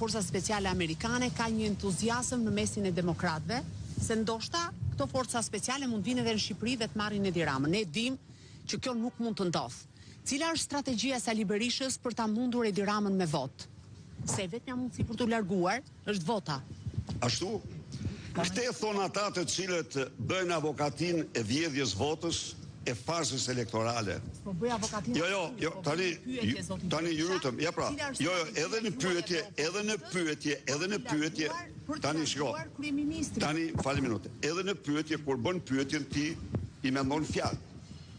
forcat speciale amerikane ka një entuziazëm në mesin e demokratëve se ndoshta këto forca speciale mund vinë edhe në Shqipëri dhe të marrin Edi Ramën. Ne dim që kjo nuk mund të ndodhë. Cila është strategjia e Sali Berishës për ta mundur Edi Ramën me votë? Se vetmja mundësi për t'u larguar është vota. Ashtu? Këtë e thonë ata të cilët bëjnë avokatin e vjedhjes votës e farsës elektorale. Po bëj avokatin. Jo, tani ju lutem, ja pra. Jo, edhe në pyetje, tani shko. Tani fali minutë. Edhe në pyetje kur bën pyetjen ti i mendon fjalë.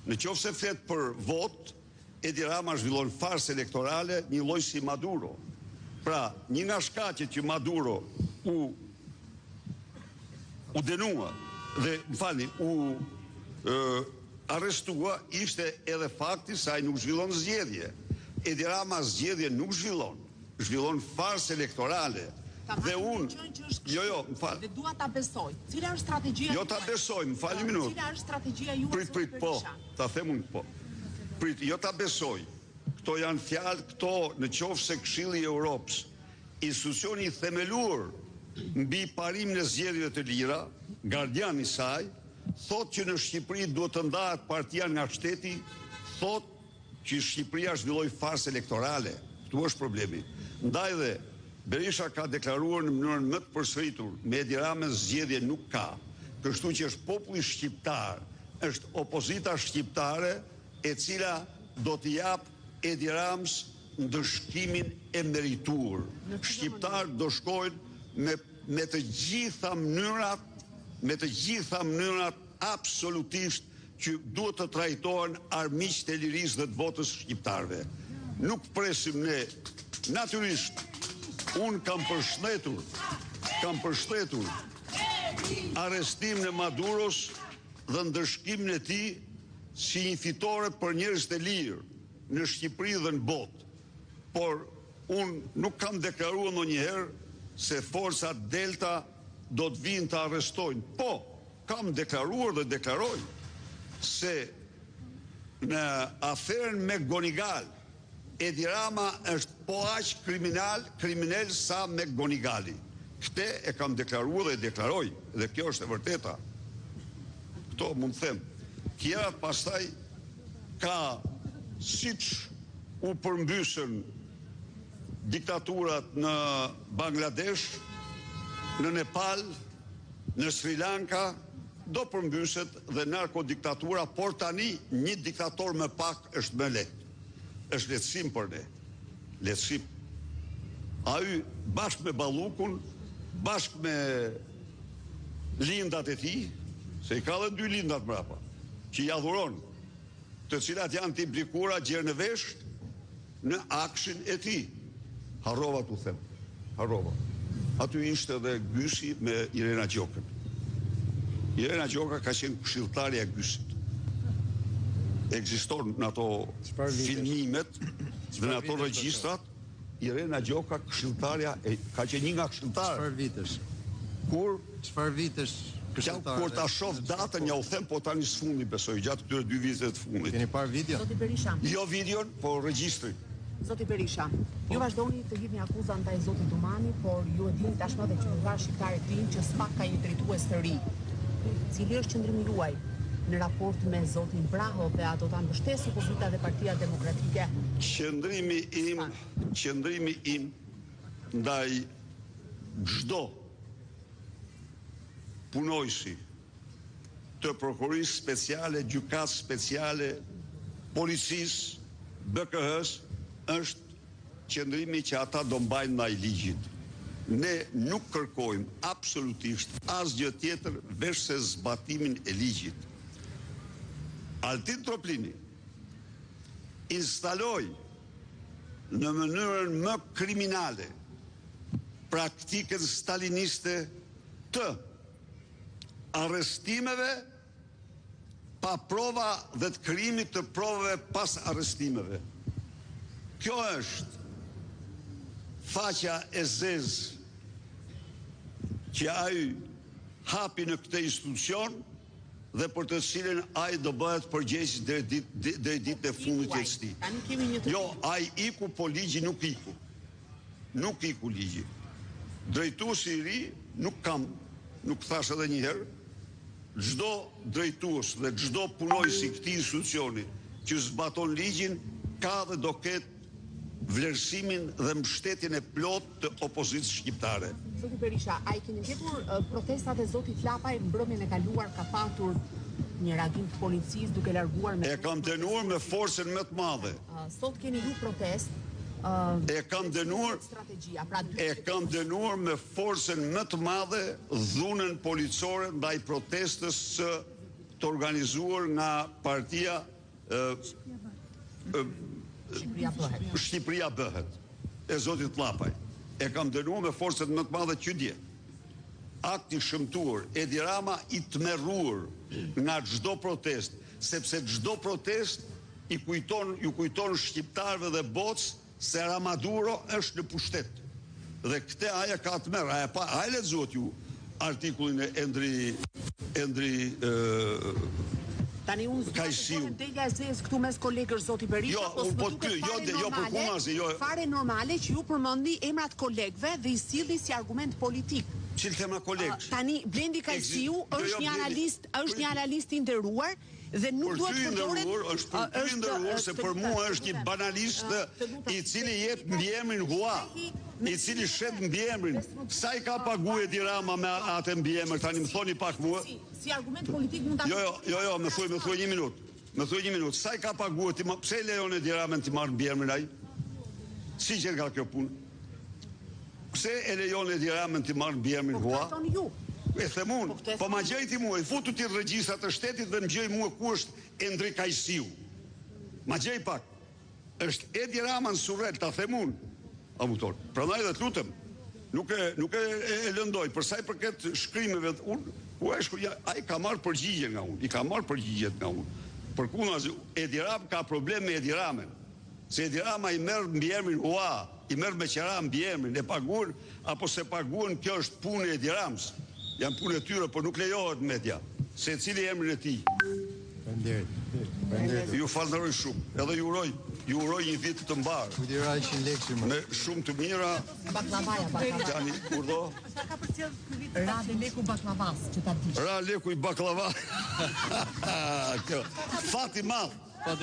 Në qoftë se flet për votë, Edi Rama zhvillon farsë elektorale një lloj si Maduro. Pra, një nga shkaqet që Maduro u denua dhe, arrestua ishte edhe fakti sa ai nuk zhvillon zgjedhje. Edi Rama zgjedhje nuk zhvillon farsë elektorale. Dhe unë, më fal. Dhe dua ta besoj. Cila është strategjia? Jo ta besoj, më fal një minutë. Cila është strategjia juaj? Prit, po. Ta them unë po. Prit, jo ta besoj. Këto janë fjalë këto në qoftë se Këshilli i Europës, institucioni i themeluar mbi parimin e zgjedhjeve të lira, gardian i saj, thotë që në Shqipëri duhet të ndahet partia nga shteti, thotë që Shqipëria zhvilloi farsë elektorale. Ktu është problemi. Ndaj dhe Berisha ka deklaruar në mënyrën më të përsëritur, me Edi Ramën zgjedhje nuk ka. Kështu që është populli shqiptar, është opozita shqiptare e cila do t'i jap Edi Ramës ndëshkimin e meritur. Shqiptarët do shkojnë me të gjitha mënyrat absolutisht që duhet të trajtohen armiqtë e lirisë dhe të votës shqiptarëve. Nuk presim ne, natyrisht, unë kam përshëndetur arrestimin e Maduros dhe ndëshkimin e tij si një fitore për njerëzit e lirë në Shqipëri dhe në botë. Por unë nuk kam deklaruar ndonjëherë se forcat Delta do të vinë të arrestojnë. Po, kam deklaruar dhe deklaroj se në aferën me Gonigal, Edi Rama është po aq kriminal sa me Gonigali. Këtë e kam deklaruar dhe deklaroj, dhe kjo është e vërteta. Këto mund të them. Tjera pastaj ka siç u përmbysën diktaturat në Bangladesh, në Nepal, në Sri Lanka, do përmbyset dhe narkodiktatura, por tani një diktator më pak është më lehtë. Është lehtësim për ne. Lehtësim. Ai bashkë me Ballukun, bashkë me lindat e tij, se i ka dhe 2 lindat mbrapa, që i adhuron, të cilat janë të implikuara gjerë në vesh në akshin e tij. Harrova t'u them. Harrova. Aty ishte edhe Gysi me Irena Gjokën. Irena Gjoka ka qenë këshilltarja e Gysit. Ekziston në ato filmimet dhe në ato regjistrat, Irena Gjoka këshilltarja ka qenë një nga këshilltarët. Çfarë vitesh? Çfarë vitesh këshilltare? Kur ta shoh datën ja u them, po tani s'fundi besoj gjatë këtyre 2 viteve të fundit. Keni parë video? Zoti Berisha. Jo videon, po regjistrin. Zoti Berisha, ju vazhdoni të hidhni akuza ndaj zotit Dumani, por ju e dini tashmë edhe qytetarët shqiptarë dinë që SPAK ka një drejtues të ri. Cili është qëndrimi juaj në raport me zotin Braho dhe a do ta mbështesë opozita dhe Partia Demokratike? Qëndrimi im ndaj çdo punojësi të prokurisë speciale, gjykatës speciale, policisë, BKH-s është qëndrimi që ata do mbajnë ndaj ligjit. Ne nuk kërkojmë absolutisht asgjë tjetër veç se zbatimin e ligjit. Altin Troplini instaloi në mënyrën më kriminale praktikën staliniste të arrestimeve pa prova dhe të krijimit të provave pas arrestimeve. Kjo është faqja e zezë që ai hapi në këtë institucion dhe për të cilën ai do bëhet përgjegjës deri ditën e fundit të jetës së tij. Jo, ai iku, po ligji nuk iku. nuk iku ligji. Drejtuesi i ri nuk thash edhe një herë, çdo drejtues dhe çdo punojës i këtij institucioni që zbaton ligjin ka dhe do ketë vlerësimin dhe mbështetjen e plot të opozitës shqiptare. Zoti Berisha, a i keni ndjekur protestat e zotit Llapaj mbrëmjen e kaluar ka patur një reagim të policisë duke larguar me... E kam dënuar me forcën më të madhe. Sot keni ju protest. E kam dënuar me forcën më të madhe dhunën policore ndaj protestës të organizuar nga partia Shqipëria bëhet e zotit Llapaj. E kam dënuar me forcën më të madhe që dje. Akti shëmtuar, Edi Rama i tmerruar nga çdo protest, sepse çdo protest ju kujton shqiptarëve dhe botës se Ramaduro është në pushtet. Dhe këtë aja ka të merë. A e lexuat ju artikullin e Endri Tani unë zgjodhe delja e zezë këtu mes kolegës zoti Berisha, fare normale që ju përmendi emrat kolegëve dhe i silli si argument politik. Cilë tema kolegës? Tani Blendi Kajsiu është një analist i nderuar dhe nuk duhet përdoret... është për ty ndëruar se për mua është një banalist i cili jep mbiemrin hua, i cili shet mbiemrin. Sa i ka pagu Edi Rama me atë mbiemër, tani më thoni pak mua. Si argument politik mund ta... Jo, më thuaj një minutë. Më thuaj një minutë. Sa i ka pagu, pse lejon Edi Rama ti marrë mbiemrin ai? Si që ka kjo punë? Pse e lejon Edi Rama ti marrë mbiemrin hua? E themun, po ma gjejti mua, i futu ti regjistrat të shtetit dhe më gjej mua ku është Endri Kajsiu. Ma gjej pak. Është Edi Rama në surrel, ta themun. Amutor, prandaj dhe të lutem, nuk e lëndoj, përsa i përket shkrimeve, ai ka marrë përgjigje nga unë, i ka marrë përgjigjet nga unë. Për kuna, Edi Rama ka problem me Edi Ramen, se Edi Rama i merë mbiemrin hua, i merë me qera mbiemrin, e paguën, apo se paguën, kjo është punë e Edi Ramës. Janë punë e tyre, por nuk lejohet media. Se cili emrin e tij. Ju falënderoj shumë. Edhe ju uroj një vit të mbarë. Me shumë të mira. Baklavaja. Tani, kurdo? Sa ka përcjell ky vit? Ra dhe leku baklavas, që ta dish. Ra leku i baklava. Fati madh. Sa ka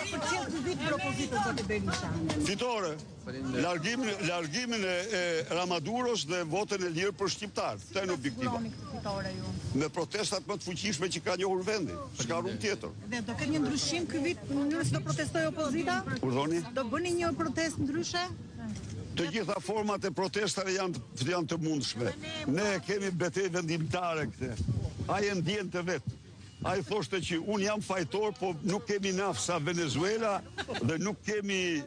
përcjell ky vit për opozitën zoti Berisha? Fitore. Largimin e Ramaduros dhe votën e lirë për shqiptarë. Këtë e në objektiva. Me protestat më të fuqishme që ka njohur vendi. S'ka rrugë tjetër. Dhe do ketë një ndryshim ky vit në mënyrë se do protestoj opozita? Urdhoni? Do bëni një protest ndryshe? Të gjitha format e protestave janë të mundshme. Ne kemi betejë vendimtare këte. Ai e ndjen të vetë. Ai thoshte që unë jam fajtor, po nuk kemi naftë sa Venezuela dhe nuk kemi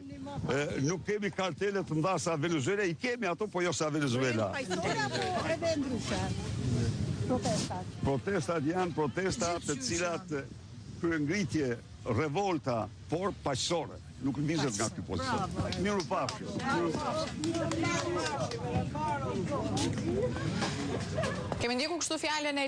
kartelet të nda sa Venezuela. I kemi ato, po jo sa Venezuela. Fajtor apo edhe ndryshe? Protestat janë protesta të cilat kryengritje, revolta, por paqësore. Nuk lëvizet nga ky pozicion. Miru pafshim. Kemi ndjekur kështu fjalën e